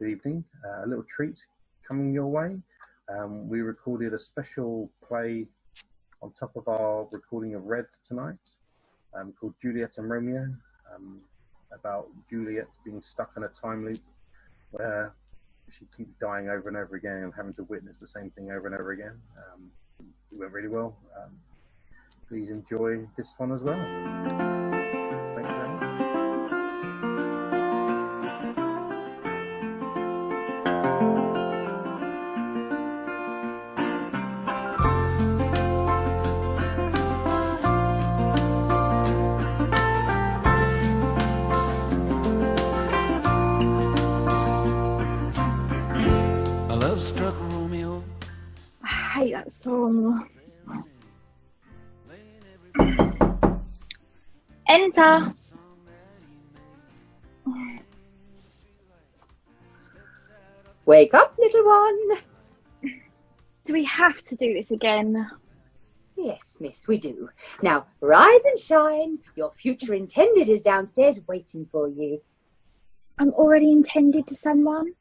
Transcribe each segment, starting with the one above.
Good evening. A little treat coming your way. We recorded a special play on top of our recording of Red tonight, called Juliet and Romeo, about Juliet being stuck in a time loop where she keeps dying over and over again and having to witness the same thing over and over again. It went really well. Please enjoy this one as well. Thank you very much. Struck Romeo. I hate that song. Enter. Wake up, little one. Do we have to do this again? Yes, miss, we do. Now, rise and shine. Your future intended is downstairs waiting for you. I'm already intended to someone.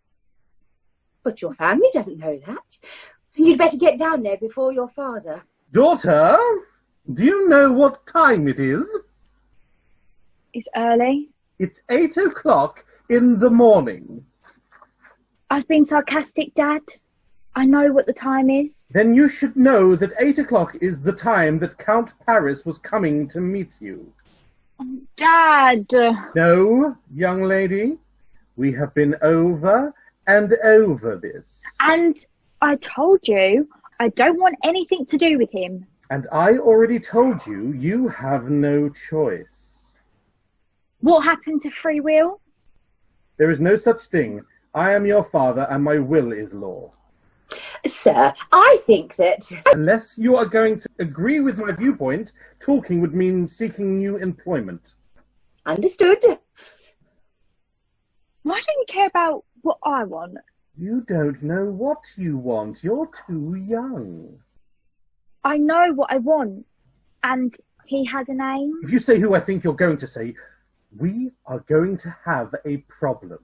But your family doesn't know that. You'd better get down there before your father. Daughter, do you know what time it is? It's early. It's 8 o'clock in the morning. I was being sarcastic, Dad. I know what the time is. Then you should know that 8 o'clock is the time that Count Paris was coming to meet you. Dad! No, young lady. We have been over and over this. And I told you I don't want anything to do with him. And I already told you, you have no choice. What happened to free will? There is no such thing. I am your father and my will is law. Sir, I think that... Unless you are going to agree with my viewpoint, talking would mean seeking new employment. Understood. Why don't you care about what I want? You don't know what you want. You're too young. I know what I want. And he has a name. If you say who I think you're going to say, we are going to have a problem.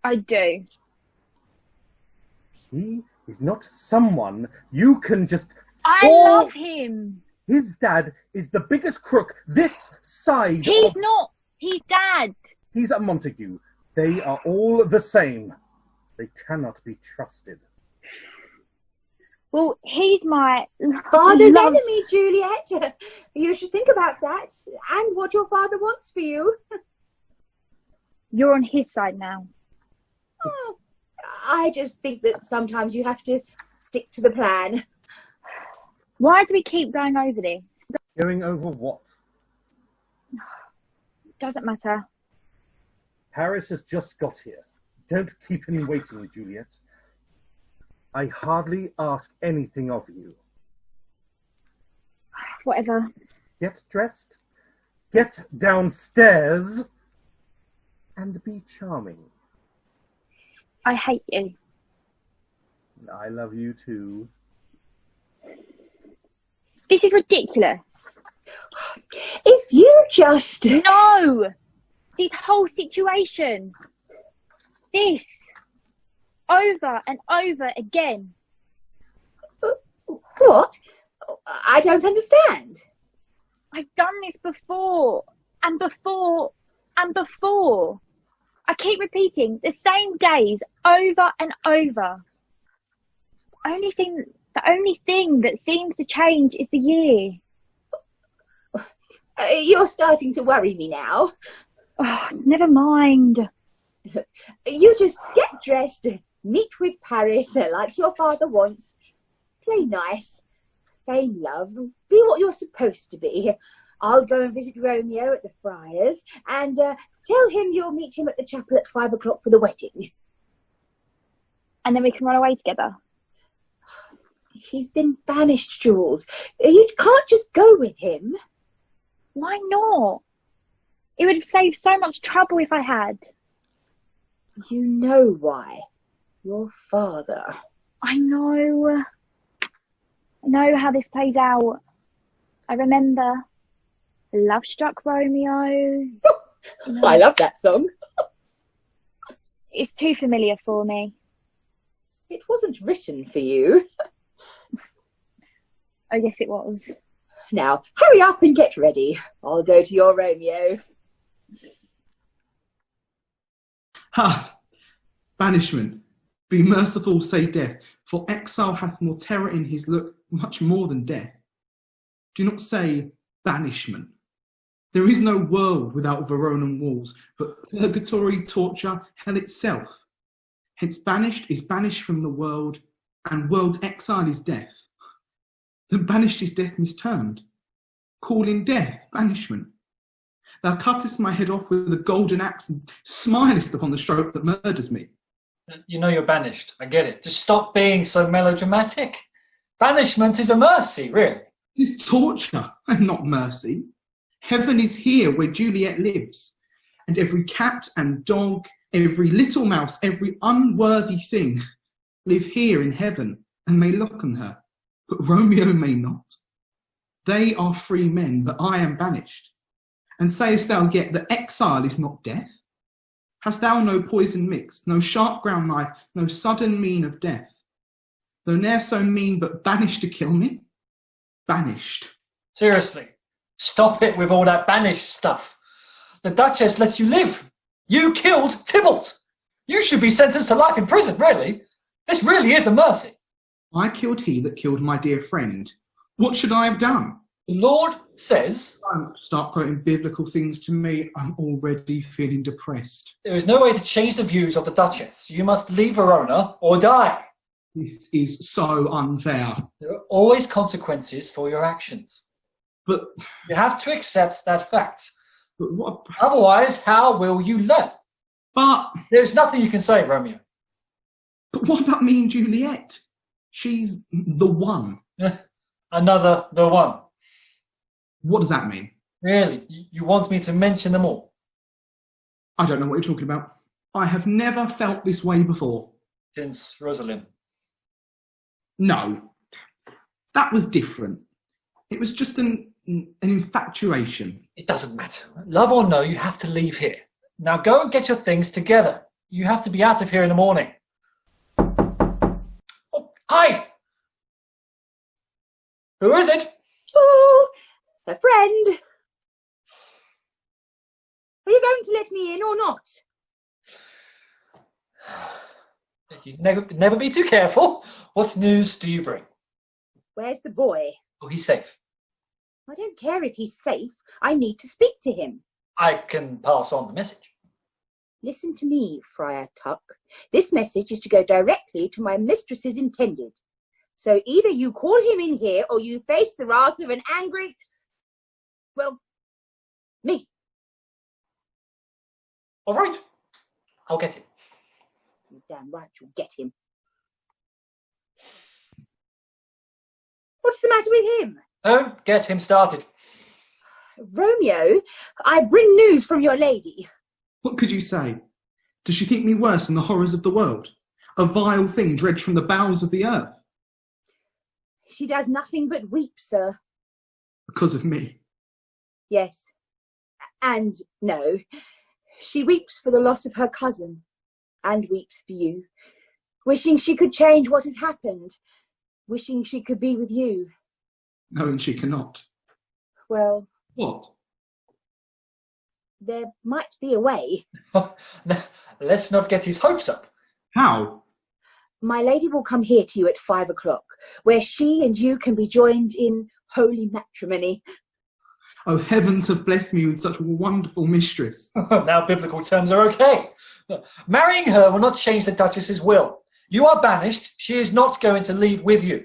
I do. He is not someone you can just... I love him. His dad is the biggest crook this side He's not. He's Dad. He's a Montague. They are all the same. They cannot be trusted. Well, he's my... Father's enemy, Juliet. You should think about that and what your father wants for you. You're on his side now. Oh, I just think that sometimes you have to stick to the plan. Why do we keep going over this? Going over what? Doesn't matter. Paris has just got here. Don't keep him waiting, Juliet. I hardly ask anything of you. Whatever. Get dressed, get downstairs, and be charming. I hate you. I love you too. This is ridiculous. If you just... No! This whole situation. This. Over and over again. What? I don't understand. I've done this before. And before. And before. I keep repeating the same days over and over. The only thing that seems to change is the year. You're starting to worry me now. Oh, never mind. You just get dressed, meet with Paris like your father wants. Play nice, feign love, be what you're supposed to be. I'll go and visit Romeo at the Friars and tell him you'll meet him at the chapel at 5 o'clock for the wedding. And then we can run away together. He's been banished, Jules. You can't just go with him. Why not? It would have saved so much trouble if I had. You know why. Your father. I know how this plays out. I remember Love Struck Romeo. I love that song. It's too familiar for me. It wasn't written for you. Oh, yes, it was. Now, hurry up and get ready. I'll go to your Romeo. Ha! Banishment. Be merciful, say death, for exile hath more terror in his look, much more than death. Do not say banishment. There is no world without Veronan walls, but purgatory, torture, hell itself. Hence banished is banished from the world, and world's exile is death. The banished is death mistermed. Calling death banishment. Thou cuttest my head off with a golden axe and smilest upon the stroke that murders me. You know you're banished. I get it. Just stop being so melodramatic. Banishment is a mercy, really. It is torture and not mercy. Heaven is here where Juliet lives, and every cat and dog, every little mouse, every unworthy thing live here in heaven and may look on her, but Romeo may not. They are free men, but I am banished. And sayest thou yet that exile is not death? Hast thou no poison mixed, no sharp ground knife, no sudden mean of death? Though ne'er so mean, but banished to kill me? Banished. Seriously, stop it with all that banished stuff. The Duchess lets you live. You killed Tybalt. You should be sentenced to life in prison, really. This really is a mercy. I killed he that killed my dear friend. What should I have done? The Lord says Don't start quoting biblical things to me. I'm already feeling depressed. there is no way to change the views of the Duchess. You must leave Verona or die. This is so unfair. There are always consequences for your actions. But You have to accept that fact. what? Otherwise, how will you learn? But There's nothing you can say, Romeo. what about me and Juliet? She's the one. Another the one. What does that mean? Really? You want me to mention them all? I don't know what you're talking about. I have never felt this way before. Since Rosalind. No, that was different. It was just an infatuation. It doesn't matter. Love or no, you have to leave here. Now go and get your things together. You have to be out of here in the morning. Oh, hide! Who is it? Oh, a friend. Are you going to let me in or not? You never be too careful. What news do you bring? Where's the boy? Oh, he's safe. I don't care if he's safe. I need to speak to him. I can pass on the message. Listen to me, Friar Tuck. This message is to go directly to my mistress's intended. So either you call him in here or you face the wrath of an angry... well, me. All right. I'll get him. You're damn right you'll get him. What's the matter with him? Don't get him started. Romeo, I bring news from your lady. What could you say? Does she think me worse than the horrors of the world? A vile thing dredged from the bowels of the earth? She does nothing but weep, sir. Because of me? Yes. And no. She weeps for the loss of her cousin, and weeps for you, wishing she could change what has happened, wishing she could be with you. Knowing she cannot. Well, What? there might be a way. Let's not get his hopes up. How? My lady will come here to you at 5 o'clock, where she and you can be joined in holy matrimony. Oh, heavens have blessed me with such a wonderful mistress. Now biblical terms are okay. Marrying her will not change the Duchess's will. You are banished. She is not going to leave with you.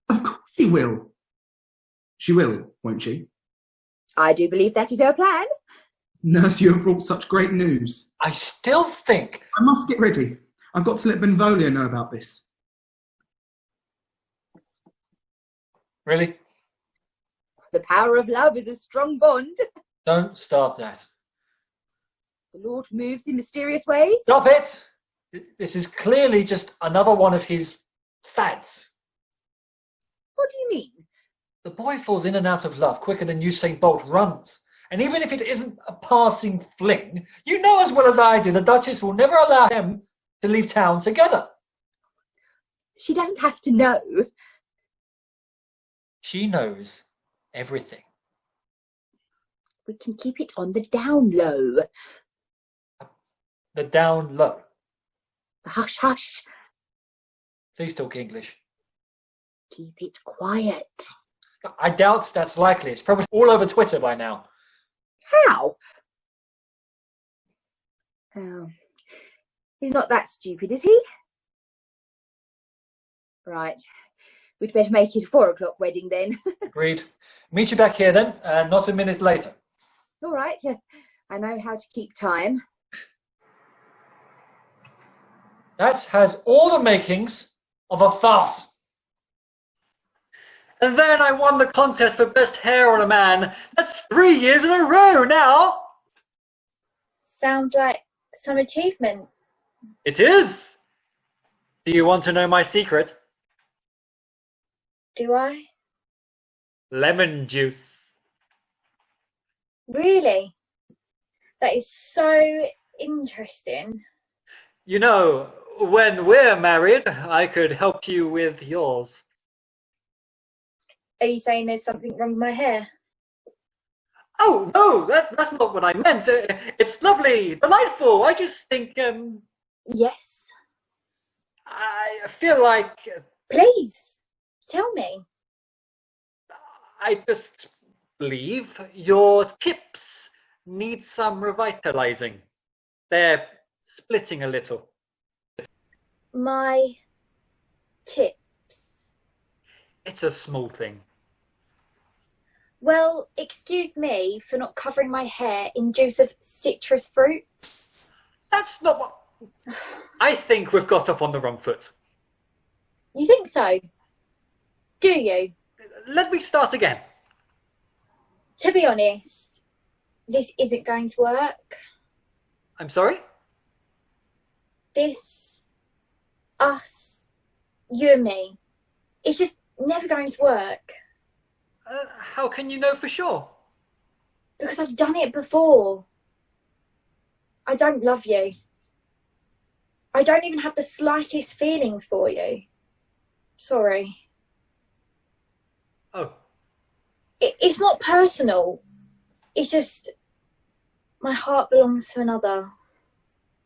Of course she will. She will, won't she? I do believe that is her plan. Nurse, you have brought such great news. I still think... I must get ready. I've got to let Benvolio know about this. Really? The power of love is a strong bond. Don't start that. The Lord moves in mysterious ways. Stop it! This is clearly just another one of his fads. What do you mean? The boy falls in and out of love quicker than Usain Bolt runs. And even if it isn't a passing fling, you know as well as I do the Duchess will never allow them to leave town together. She doesn't have to know. She knows everything. We can keep it on the down low. The down low. Hush, hush. Please talk English. Keep it quiet. I doubt that's likely. It's probably all over Twitter by now. How? Oh, he's not that stupid, is he? Right. We'd better make it a 4 o'clock wedding then. Agreed. Meet you back here then, not a minute later. All right. I know how to keep time. That has all the makings of a farce. And then I won the contest for best hair on a man. That's 3 years in a row now. Sounds like some achievement. It is. Do you want to know my secret? Do I? Lemon juice. Really? That is so interesting. You know, when we're married, I could help you with yours. Are you saying there's something wrong with my hair? Oh, no, that's not what I meant. It's lovely, delightful. I just think, Yes. I feel like Please, tell me. I just believe your tips need some revitalizing. They're splitting a little. My tips. It's a small thing. Well, excuse me for not covering my hair in juice of citrus fruits. That's not what... I think we've got up on the wrong foot. You think so? Do you? Let me start again. To be honest, this isn't going to work. I'm sorry? This, us, you and me, it's just never going to work. How can you know for sure? Because I've done it before. I don't love you. I don't even have the slightest feelings for you. Sorry. Oh. It's not personal. It's just my heart belongs to another.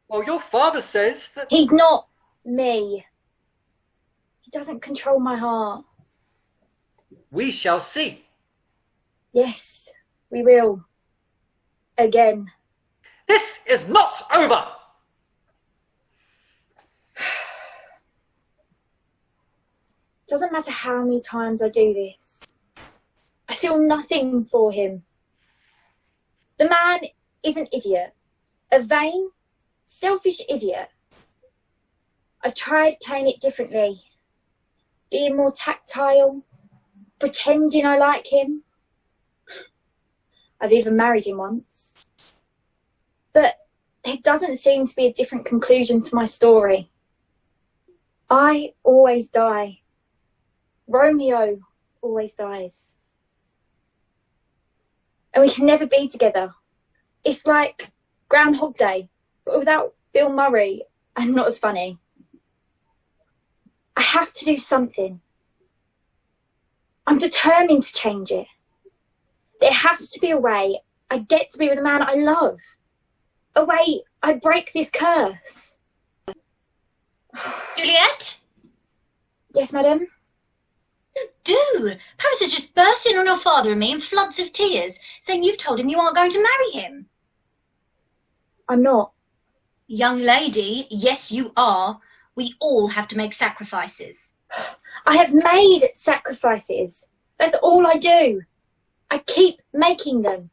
Well, your father says that... He's not me. He doesn't control my heart. We shall see. Yes, we will. Again. This is not over! Doesn't matter how many times I do this. I feel nothing for him. The man is an idiot. A vain, selfish idiot. I've tried playing it differently. Being more tactile. Pretending I like him. I've even married him once. But there doesn't seem to be a different conclusion to my story. I always die. Romeo always dies. And we can never be together. It's like Groundhog Day, but without Bill Murray and not as funny. I have to do something. I'm determined to change it. There has to be a way I get to be with a man I love. A way I break this curse. Juliet? Yes, madam? Do! Paris has just burst in on your father and me in floods of tears, saying you've told him you aren't going to marry him. I'm not. Young lady, yes you are. We all have to make sacrifices. I have made sacrifices. That's all I do. I keep making them.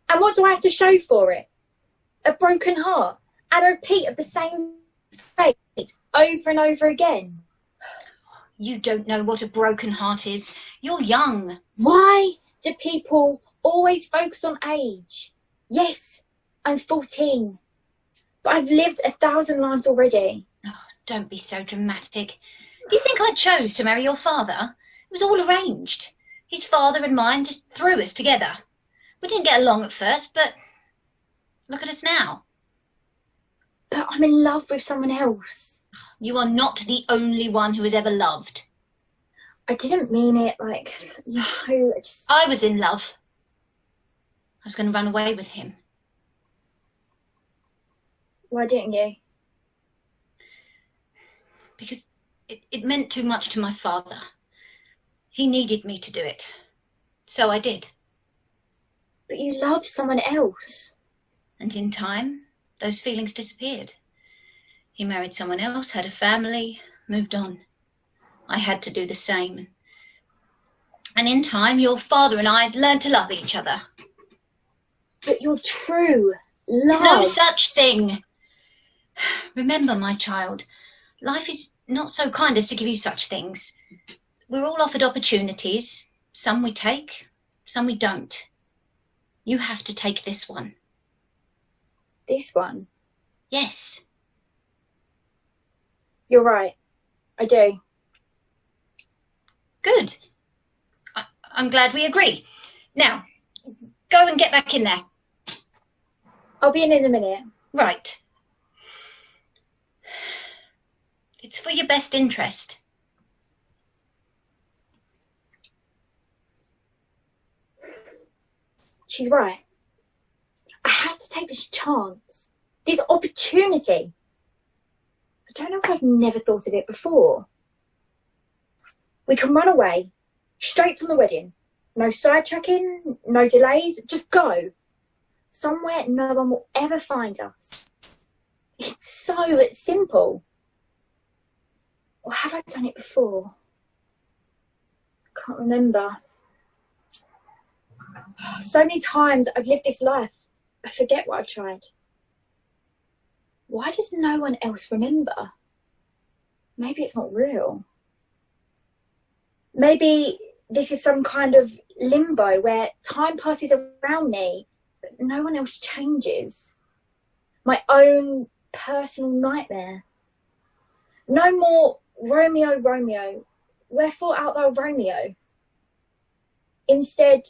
And what do I have to show for it? A broken heart and a repeat of the same fate over and over again. You don't know what a broken heart is. You're young. Why do people always focus on age? Yes, I'm 14, but I've lived 1,000 lives already. Oh, don't be so dramatic. Do you think I chose to marry your father? It was all arranged. His father and mine just threw us together. We didn't get along at first, but look at us now. But I'm in love with someone else. You are not the only one who has ever loved. I didn't mean it like, I was in love. I was going to run away with him. Why didn't you? Because it meant too much to my father. He needed me to do it. So I did. But you loved someone else. And in time, those feelings disappeared. He married someone else, had a family, moved on. I had to do the same. And in time, your father and I had learned to love each other. But your true love... There's no such thing. Remember, my child, life is not so kind as to give you such things. We're all offered opportunities. Some we take, some we don't. You have to take this one. This one? Yes. You're right. I do. Good. I'm glad we agree. Now, go and get back in there. I'll be in a minute. Right. It's for your best interest. She's right. I have to take this chance. This opportunity. I don't know if I've never thought of it before. We can run away, straight from the wedding. No sidetracking, no delays, just go. Somewhere no one will ever find us. It's so simple. Or have I done it before? I can't remember. So many times I've lived this life, I forget what I've tried. Why does no one else remember? Maybe it's not real. Maybe this is some kind of limbo where time passes around me, but no one else changes. My own personal nightmare. No more Romeo, Romeo. Wherefore art thou Romeo? Instead,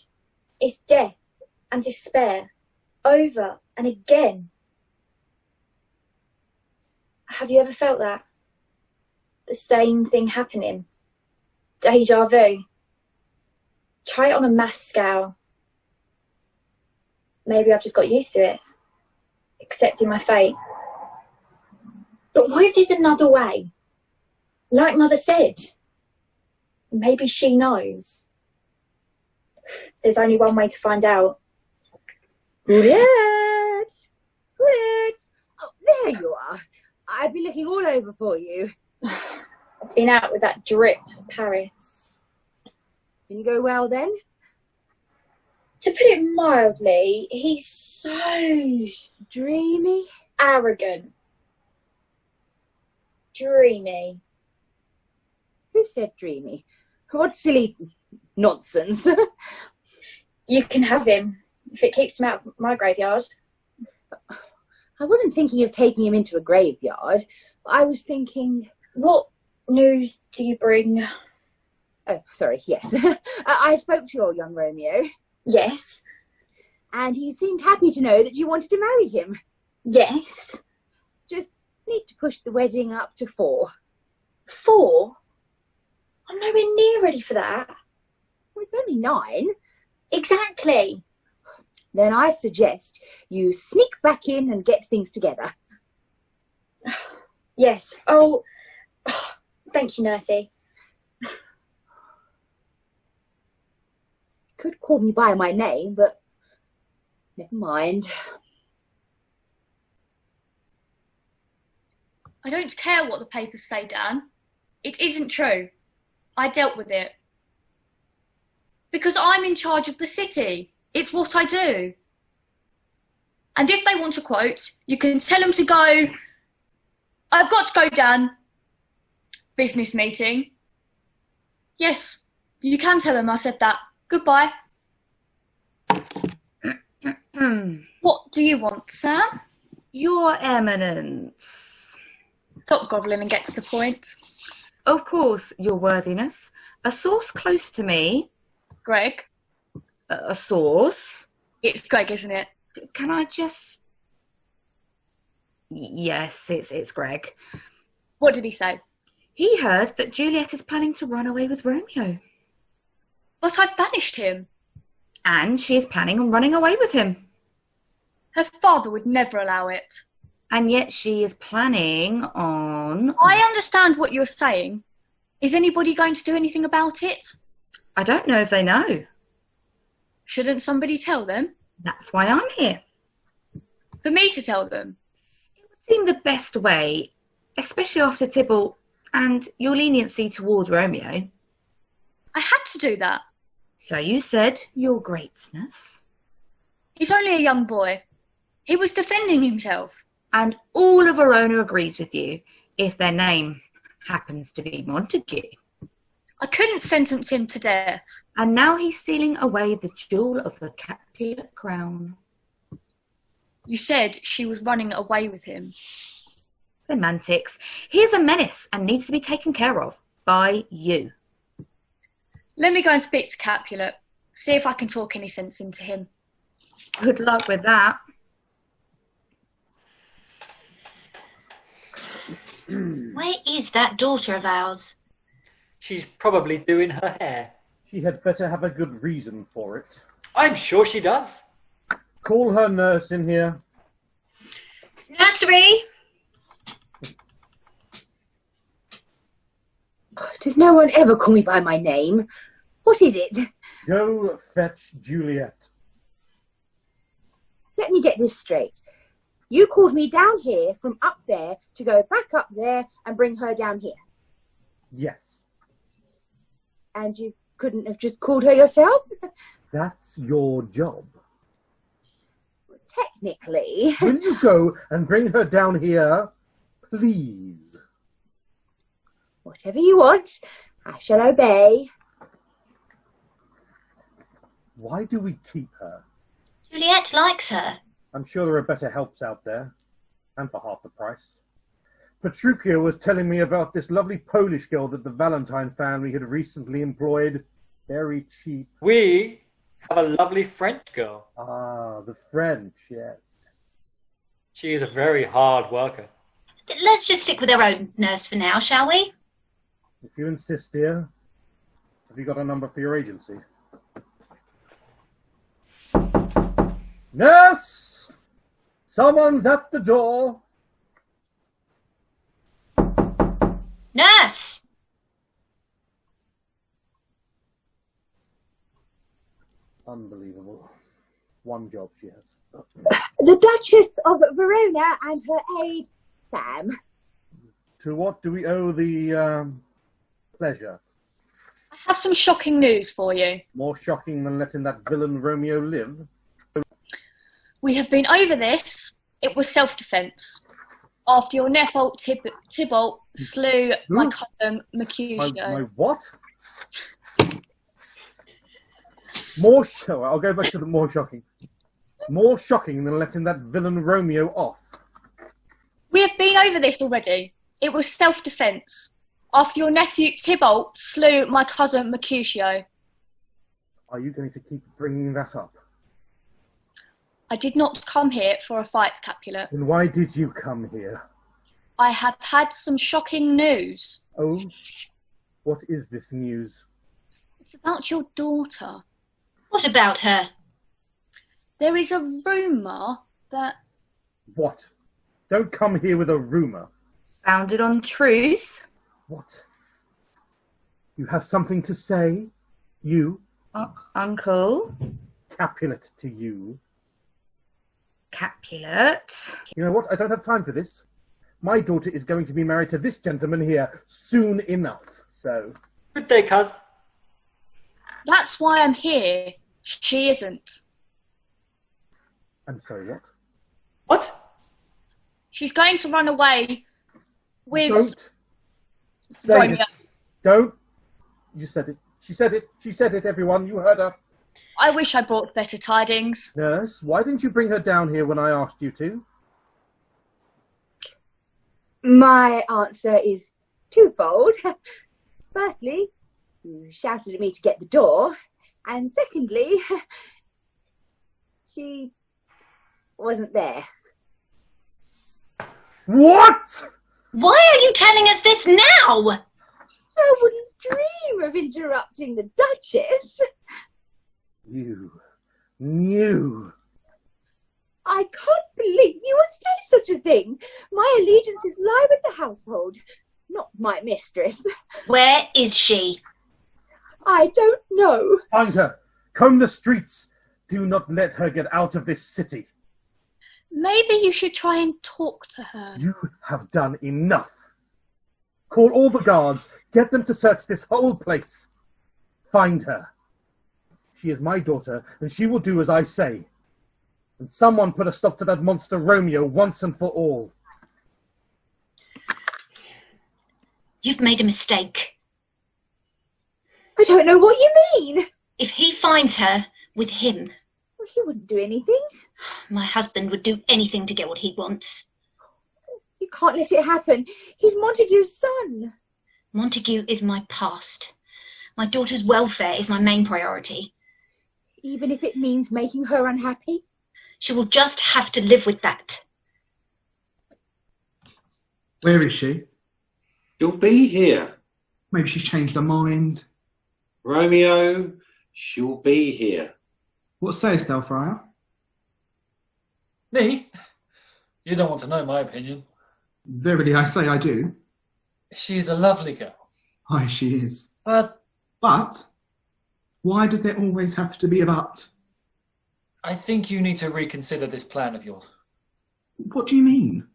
it's death and despair, over and again. Have you ever felt that? The same thing happening? Deja vu. Try it on a mass scale. Maybe I've just got used to it, accepting my fate. But what if there's another way? Like Mother said, maybe she knows. There's only one way to find out. Juliet! Juliet! Oh, there you are. I've been looking all over for you. I've been out with that drip, Paris. Didn't go well then? To put it mildly, he's so Dreamy? arrogant. Dreamy. Who said dreamy? What silly nonsense. You can have him, if it keeps him out of my graveyard. I wasn't thinking of taking him into a graveyard. I was thinking... What news do you bring? Oh, sorry, yes. I spoke to your young Romeo. Yes. And he seemed happy to know that you wanted to marry him. Yes. Just need to push the wedding up to 4. 4? I'm nowhere near ready for that. Well, it's only 9. Exactly. Then I suggest you sneak back in and get things together. Yes. Oh, thank you, Nursey. Could call me by my name, but never mind. I don't care what the papers say, Dan. It isn't true. I dealt with it. Because I'm in charge of the city. It's what I do. And if they want a quote, you can tell them to go, I've got to go, Dan. Business meeting. Yes, you can tell them I said that. Goodbye. What do you want, Sam? Your Eminence. Stop grovelling and get to the point. Of course, Your Worthiness. A source close to me. Greg. A source. It's Greg, isn't it? Can I just... Yes, it's Greg. What did he say? He heard that Juliet is planning to run away with Romeo. But I've banished him. And she is planning on running away with him. Her father would never allow it. And yet she is planning on... I understand what you're saying. Is anybody going to do anything about it? I don't know if they know. Shouldn't somebody tell them? That's why I'm here. For me to tell them? It would seem the best way, especially after Tybalt and your leniency toward Romeo. I had to do that. So you said, Your Greatness. He's only a young boy. He was defending himself. And all of Verona agrees with you, if their name happens to be Montague. I couldn't sentence him to death. And now he's stealing away the jewel of the Capulet crown. You said she was running away with him. Semantics. He is a menace and needs to be taken care of by you. Let me go and speak to Capulet. See if I can talk any sense into him. Good luck with that. Where is that daughter of ours? She's probably doing her hair. She had better have a good reason for it. I'm sure she does. Call her nurse in here. Nursery! Does no one ever call me by my name? What is it? Go fetch Juliet. Let me get this straight. You called me down here from up there to go back up there and bring her down here. Yes. And you couldn't have just called her yourself? That's your job. Technically. Will you go and bring her down here, please? Whatever you want, I shall obey. Why do we keep her? Juliet likes her. I'm sure there are better helps out there, and for half the price. Petruchio was telling me about this lovely Polish girl that the Valentine family had recently employed. Very cheap. We have a lovely French girl. Ah, the French, yes. She is a very hard worker. Let's just stick with our own nurse for now, shall we? If you insist, dear. Have you got a number for your agency? Nurse! Someone's at the door. Nurse! Unbelievable. One job she has. The Duchess of Verona and her aide, Sam. To what do we owe the pleasure? I have some shocking news for you. More shocking than letting that villain Romeo live? We have been over this. It was self-defence. After your nephew Tybalt slew my cousin Mercutio. My what? More I'll go back to the more shocking. More shocking than letting that villain Romeo off. We have been over this already. It was self-defence. After your nephew Tybalt slew my cousin Mercutio. Are you going to keep bringing that up? I did not come here for a fight, Capulet. Then why did you come here? I have had some shocking news. Oh? What is this news? It's about your daughter. What about her? There is a rumour that... What? Don't come here with a rumour. Founded on truth. What? You have something to say? You? Uncle? Capulet to you. Capulet. You know what? I don't have time for this. My daughter is going to be married to this gentleman here soon enough, so... Good day, cuz. That's why I'm here. She isn't. I'm sorry, what? What? She's going to run away with... Don't say Romeo. it. Don't. You said it. She said it. She said it, everyone. You heard her. I wish I brought better tidings. Nurse, why didn't you bring her down here when I asked you to? My answer is twofold. Firstly, you shouted at me to get the door. And secondly, She wasn't there. What? Why are you telling us this now? I wouldn't dream of interrupting the Duchess. You knew. I can't believe you would say such a thing. My allegiances lie with the household, not my mistress. Where is she? I don't know. Find her. Comb the streets. Do not let her get out of this city. Maybe you should try and talk to her. You have done enough. Call all the guards. Get them to search this whole place. Find her. She is my daughter, and she will do as I say. And someone put a stop to that monster Romeo once and for all. You've made a mistake. I don't know what you mean. If he finds her with him, Well, he wouldn't do anything. my husband would do anything to get what he wants. You can't let it happen. He's Montague's son. Montague is my past. My daughter's welfare is my main priority. Even if it means making her unhappy? She will just have to live with that. Where is she? You'll be here. Maybe she's changed her mind. Romeo, she'll be here. What sayest thou, Friar? Me? You don't want to know my opinion. Verily I say I do. She's a lovely girl. Aye, she is. But But why does there always have to be a but? I think you need to reconsider this plan of yours. What do you mean?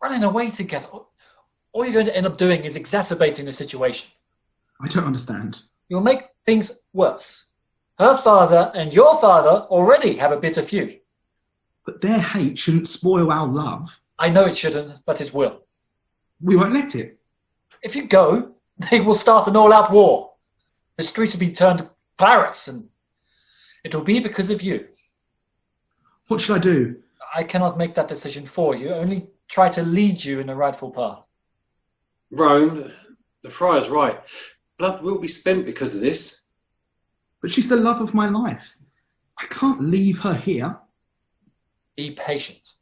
Running away together. All you're going to end up doing is exacerbating the situation. I don't understand. You'll make things worse. Her father and your father already have a bitter feud. But their hate shouldn't spoil our love. I know it shouldn't, but it will. We won't let it. If you go, they will start an all-out war. The streets will be turned clarets, and it will be because of you. What should I do? I cannot make that decision for you, only try to lead you in the rightful path. Rome, the friar's right. Blood will be spent because of this. But she's the love of my life. I can't leave her here. Be patient.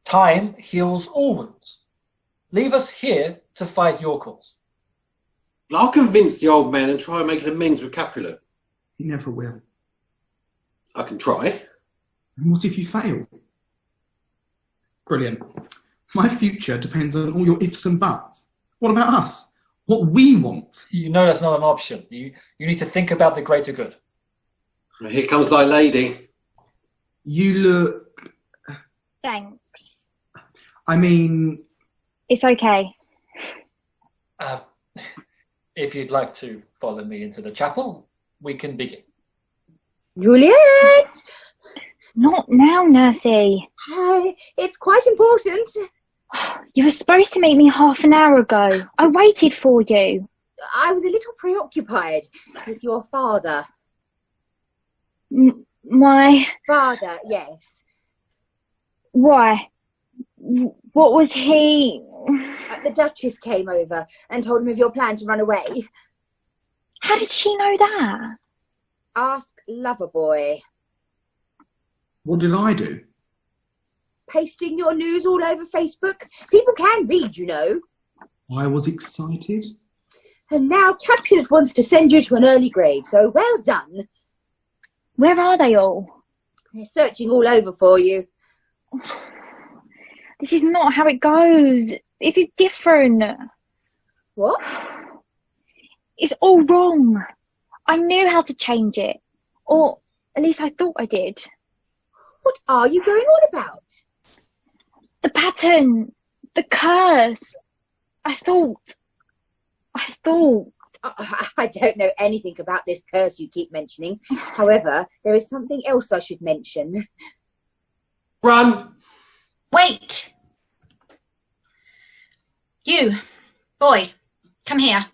Time heals all wounds. Leave us here to fight your cause. I'll convince the old man and try and make an amends with Capulet. He never will. I can try. And what if you fail? Brilliant. My future depends on all your ifs and buts. What about us? What we want? You know that's not an option. You need to think about the greater good. Here comes thy lady. You look... Thanks. I mean... It's okay. If you'd like to follow me into the chapel, we can begin. Juliet! Not now, Nursey. It's quite important. You were supposed to meet me half an hour ago. I waited for you. I was a little preoccupied with your father. My... Father, yes. Why? What was he... The Duchess came over and told him of your plan to run away. How did she know that? Ask Loverboy. What did I do? Pasting your news all over Facebook. People can read, you know. I was excited. And now Capulet wants to send you to an early grave, so well done. Where are they all? They're searching all over for you. This is not how it goes. This is different. What? It's all wrong. I knew how to change it. Or at least I thought I did. What are you going on about? The pattern. The curse. I thought. I don't know anything about this curse you keep mentioning. However, there is something else I should mention. Run! Wait! You, boy, come here.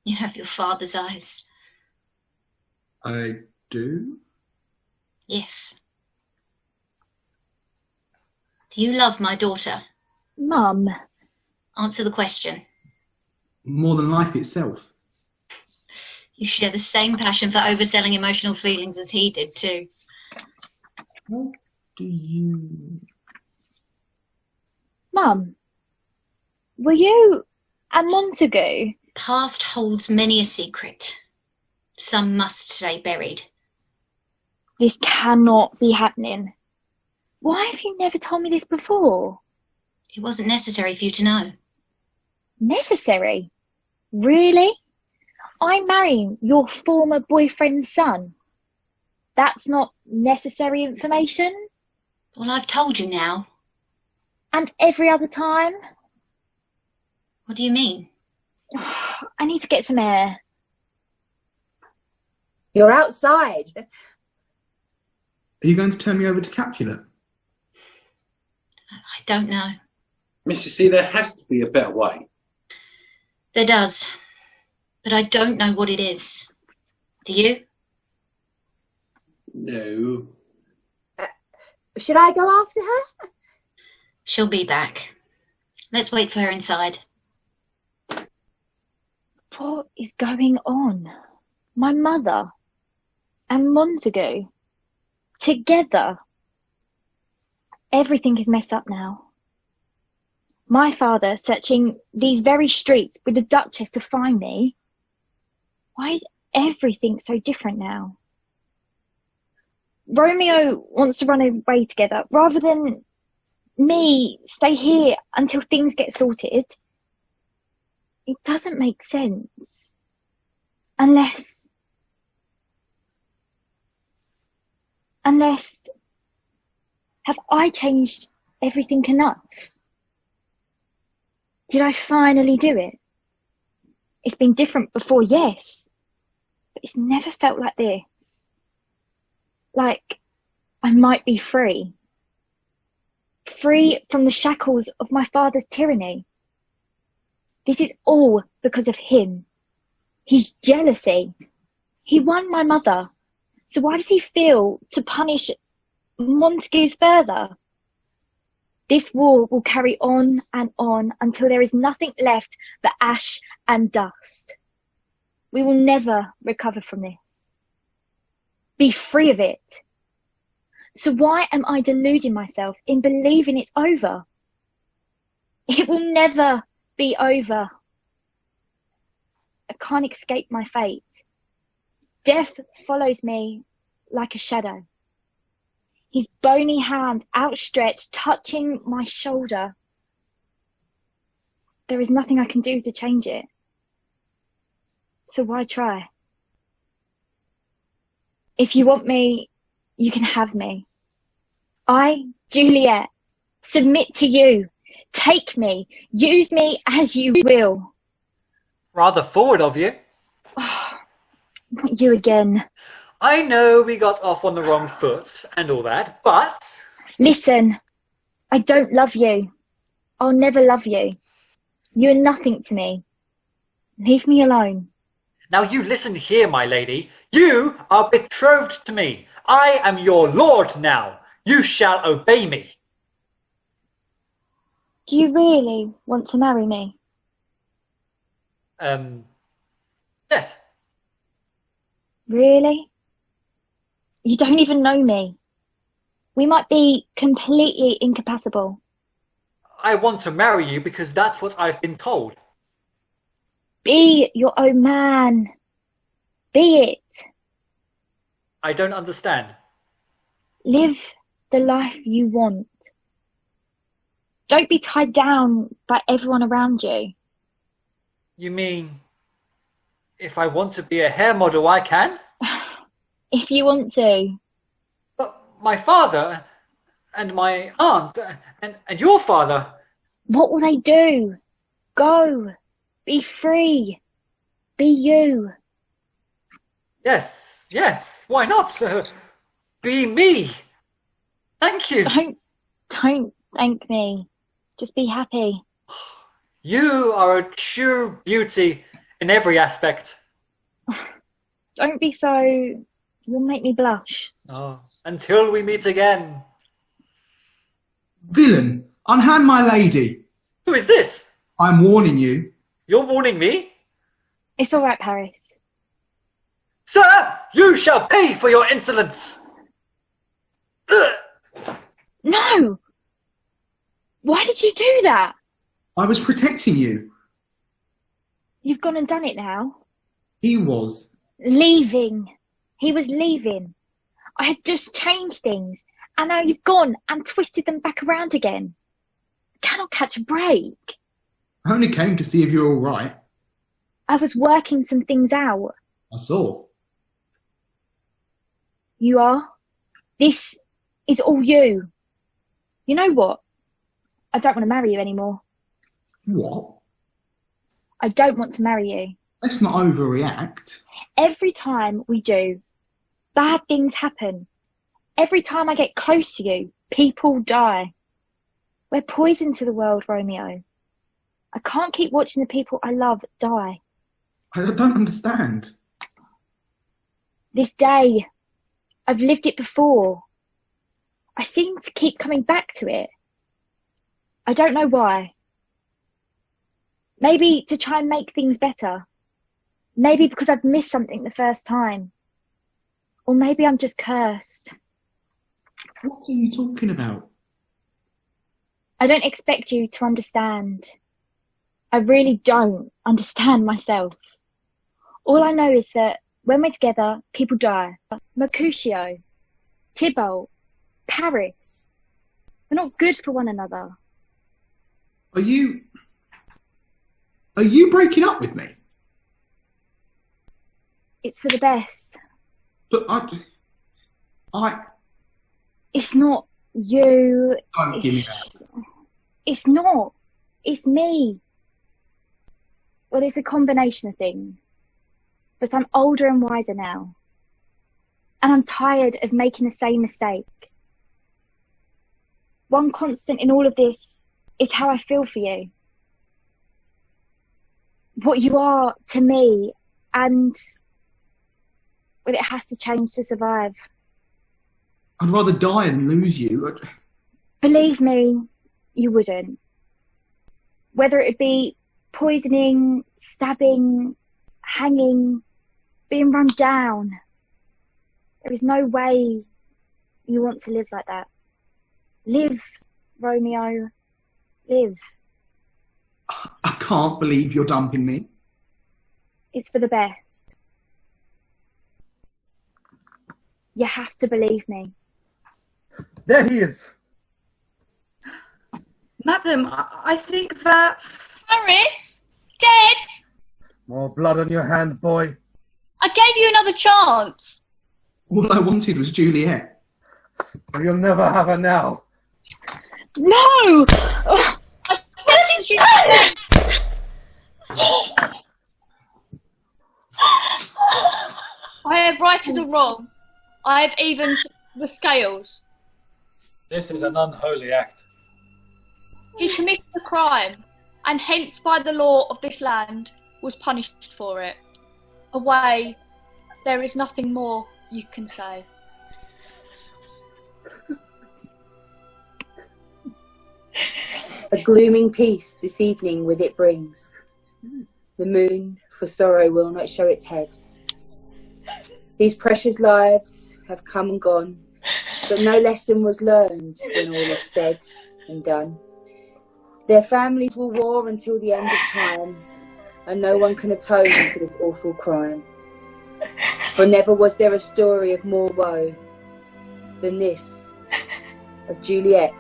You have your father's eyes. I do? Yes. Do you love my daughter? Mum. Answer the question. More than life itself. You share the same passion for overselling emotional feelings as he did too. What do you... Mum, were you and Montague? Past holds many a secret. Some must stay buried. This cannot be happening. Why have you never told me this before? It wasn't necessary for you to know. Necessary? Really? I'm marrying your former boyfriend's son. That's not necessary information? Well, I've told you now. And every other time? What do you mean? I need to get some air. You're outside. Are you going to turn me over to Capulet? I don't know. Miss, you see, there has to be a better way. There does. But I don't know what it is. Do you? No. Should I go after her? She'll be back. Let's wait for her inside. What is going on? My mother and Montague together. Everything is messed up now. My father searching these very streets with the Duchess to find me. Why is everything so different now? Romeo wants to run away together rather than me stay here until things get sorted. It doesn't make sense. Unless have I changed everything enough? Did I finally do it? It's been different before, yes, but it's never felt like this. Like I might be free. Free from the shackles of my father's tyranny. This is all because of him. His jealousy. He won my mother. So why does he feel to punish Montague's further? This war will carry on and on until there is nothing left but ash and dust. We will never recover from this. Be free of it. So why am I deluding myself in believing it's over? It will never be over. I can't escape my fate. Death follows me like a shadow. His bony hand outstretched, touching my shoulder. There is nothing I can do to change it. So why try? If you want me, you can have me. I, Juliet, submit to you. Take me. Use me as you will. Rather forward of you. Not you again. I know we got off on the wrong foot and all that, but... Listen, I don't love you. I'll never love you. You are nothing to me. Leave me alone. Now you listen here, my lady. You are betrothed to me. I am your lord now. You shall obey me. Do you really want to marry me? Yes. Really? You don't even know me. We might be completely incompatible. I want to marry you because that's what I've been told. Be your own man. Be it. I don't understand. Live the life you want. Don't be tied down by everyone around you. You mean, if I want to be a hair model, I can? If you want to. But my father and my aunt and your father... What will they do? Go. Be free. Be you. Yes, yes, why not? Be me. Thank you. Don't thank me. Just be happy. You are a true beauty in every aspect. Don't be so... You'll make me blush. Oh, until we meet again. Villain, unhand my lady. Who is this? I'm warning you. You're warning me? It's all right, Paris. Sir, you shall pay for your insolence! No! Why did you do that? I was protecting you. You've gone and done it now. He was. Leaving. He was leaving. I had just changed things, and now you've gone and twisted them back around again. I cannot catch a break. I only came to see if you're all right. I was working some things out. I saw. You are? This is all you. You know what? I don't want to marry you anymore. What? I don't want to marry you. Let's not overreact. Every time we do, bad things happen. Every time I get close to you, people die. We're poison to the world, Romeo. I can't keep watching the people I love die. I don't understand. This day, I've lived it before. I seem to keep coming back to it. I don't know why. Maybe to try and make things better. Maybe because I've missed something the first time. Or maybe I'm just cursed. What are you talking about? I don't expect you to understand. I really don't understand myself. All I know is that when we're together, people die. Mercutio, Tybalt, Paris. We're not good for one another. Are you breaking up with me? It's for the best. But It's not you. Don't give me that. It's not. It's me. Well, it's a combination of things. But I'm older and wiser now. And I'm tired of making the same mistake. One constant in all of this is how I feel for you. What you are to me, and well, it has to change to survive. I'd rather die than lose you. Believe me, you wouldn't. Whether it be poisoning, stabbing, hanging, being run down, there is no way you want to live like that. Live, Romeo, live. I can't believe you're dumping me. It's for the best. You have to believe me. There he is. Madam, I think that's... Paris? Dead? More blood on your hand, boy. I gave you another chance. All I wanted was Juliet. But you'll never have her now. No! I said you I have righted a wrong. I have evened the scales. This is an unholy act. He committed a crime, and hence by the law of this land was punished for it. Away, there is nothing more you can say. A glooming peace this evening with it brings. The moon for sorrow will not show its head. These precious lives have come and gone, but no lesson was learned when all is said and done. Their families will war until the end of time, and no one can atone for this awful crime. For never was there a story of more woe than this of Juliet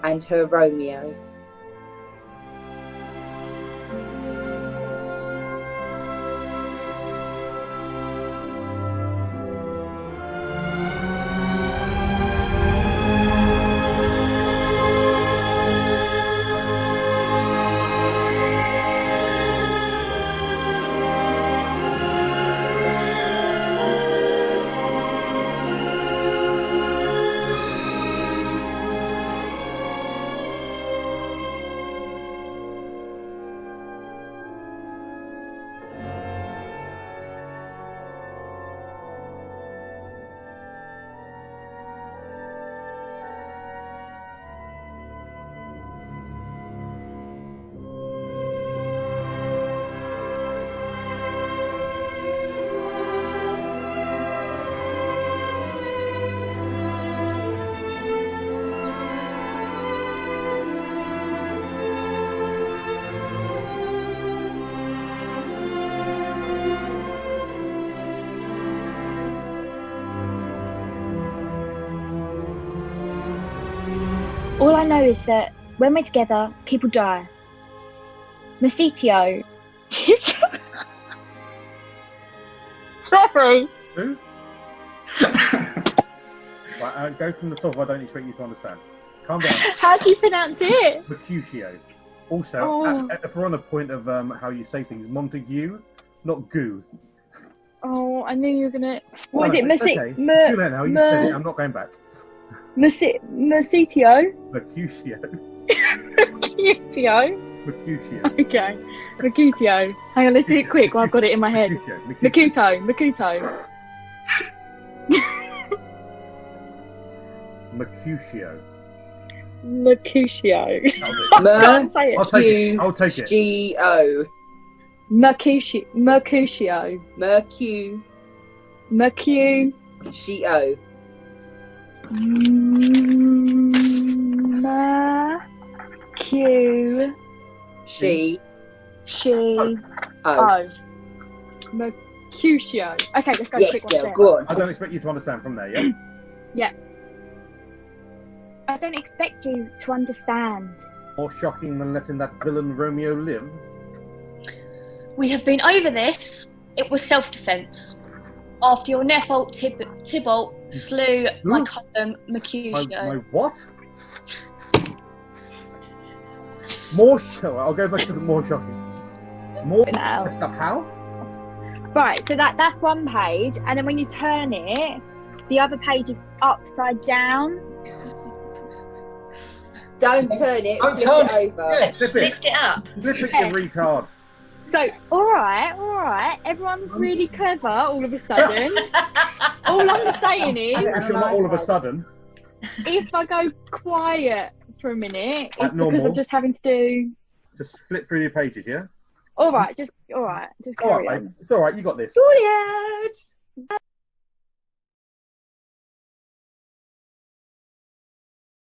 and her Romeo. All I know is that when we're together, people die. Mercutio. Sorry. Who? Right, go from the top. I don't expect you to understand. Calm down. How do you pronounce it? Mercutio. Also, if we're on the point of how you say things, Montague, not goo. Oh, I knew you were gonna. What is it? Okay. You know how you said it. I'm not going back. Mercutio. Mercutio. Mercutio. Mercutio. Okay. Mercutio. Hang on, let's do it quick while I've got it in my head. Mercuto. Mercutio. Mercutio. I'll take it. Mercutio. Mercutio. Mercutio. Mercutio. Okay, let's go. Yes, quick girl, one go on. I don't expect you to understand from there, yeah? Yeah. I don't expect you to understand. More shocking than letting that villain Romeo live. We have been over this. It was self-defence. After your nephew Tybalt slew my cousin Mercutio. My what? More I'll go back to the more shocking. More messed up how? Right, so that's one page, and then when you turn it, the other page is upside down. Don't turn it. Don't flip turn it over. Yeah. Lift it up. Flip it, you retard. So, all right, everyone's really clever all of a sudden. All I'm saying is, If you're not all of a sudden. if I go quiet for a minute, it's because normal. I'm just having to do. Just flip through your pages, yeah? All right, just carry on. It's alright, you got this. Juliet!